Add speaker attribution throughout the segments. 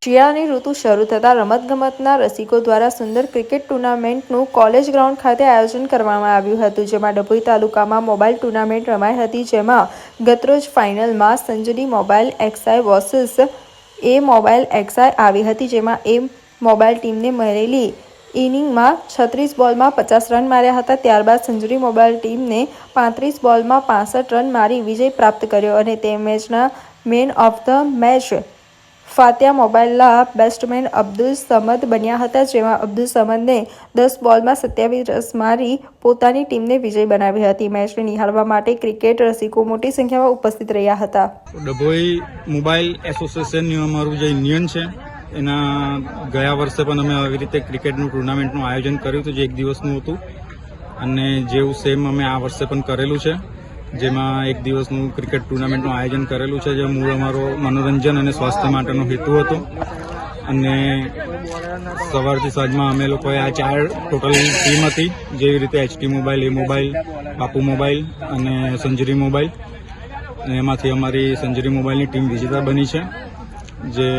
Speaker 1: શિયાળાની ઋતુ શરૂ થતાં રમતગમતના રસિકો દ્વારા સુંદર ક્રિકેટ ટુર્નામેન્ટનું કોલેજ ગ્રાઉન્ડ ખાતે આયોજન કરવામાં આવ્યું હતું, જેમાં ડભોઈ તાલુકામાં મોબાઈલ ટુર્નામેન્ટ રમાઈ હતી, જેમાં ગતરોજ ફાઇનલમાં સંજરી મોબાઈલ એક્સઆઈ વર્સિસ એ મોબાઈલ એક્સઆઈ આવી હતી, જેમાં એ મોબાઈલ ટીમને મળેલી ઇનિંગમાં 36 બોલમાં 50 રન માર્યા હતા. ત્યારબાદ સંજરી મોબાઈલ ટીમને 35 બોલમાં 65 રન મારી વિજય પ્રાપ્ત કર્યો અને તે મેચના મેન ઓફ ધ મેચ ફાત્યા મોબાઈલના બેટ્સમેન અબ્દુલ સમદ બન્યા હતા, જેમાં અબ્દુલ સમદને 10 બોલમાં 27 રન મારી પોતાની ટીમને વિજય બનાવી હતી. મેચને નિહાળવા માટે ક્રિકેટ રસિકો મોટી સંખ્યામાં ઉપસ્થિત રહ્યા હતા.
Speaker 2: ડભોઈ મોબાઈલ એસોસિએશનનું અમારું જે યુનિયન છે એના ગયા વર્ષે પણ અમે આવી રીતે ક્રિકેટનું ટુર્નામેન્ટનું આયોજન કર્યું હતું, જે એક દિવસનું હતું અને જેવું સેમ અમે આ વર્ષે પણ કરેલું છે, જેમાં એક દિવસનું ક્રિકેટ ટુર્નામેન્ટનું આયોજન કરેલું છે, જે મૂળ અમારો મનોરંજન અને સ્વાસ્થ્ય માટેનો હેતુ હતો. અને સવારથી સાંજમાં અમે લોકોએ આ 4 ટોટલ ટીમ હતી, જેવી રીતે એચટી મોબાઈલ, એ મોબાઈલ, બાપુ મોબાઈલ અને સંજરી મોબાઈલ, અને એમાંથી અમારી સંજરી મોબાઈલની ટીમ વિજેતા બની છે, જે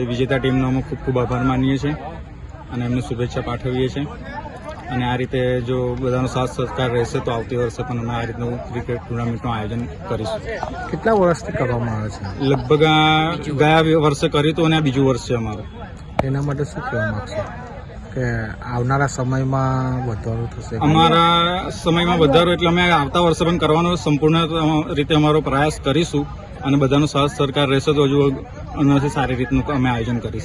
Speaker 2: વિજેતા ટીમનો અમે ખૂબ ખૂબ આભાર માનીએ છીએ અને એમને શુભેચ્છા પાઠવીએ છીએ. અને આ રીતે જો બધાનો સાથ સહકાર રહેશે તો આવતી વર્ષે પણ અમે આ રીતનું ક્રિકેટ ટુર્નામેન્ટનું આયોજન કરીશું.
Speaker 3: કેટલા વર્ષથી કરવામાં આવે છે?
Speaker 2: લગભગ ગયા વર્ષે કર્યું હતું અને આ બીજું વર્ષ છે અમારું.
Speaker 3: એના માટે શું કહેવા માંગશો કે આવનારા સમયમાં વધારો થશે?
Speaker 2: અમારા સમયમાં વધારો એટલે અમે આવતા વર્ષે પણ કરવાનો સંપૂર્ણ રીતે અમારો પ્રયાસ કરીશું અને બધાનો સાથ સહકાર રહેશે તો હજુ આનાથી સારી રીતનું અમે આયોજન કરીશું.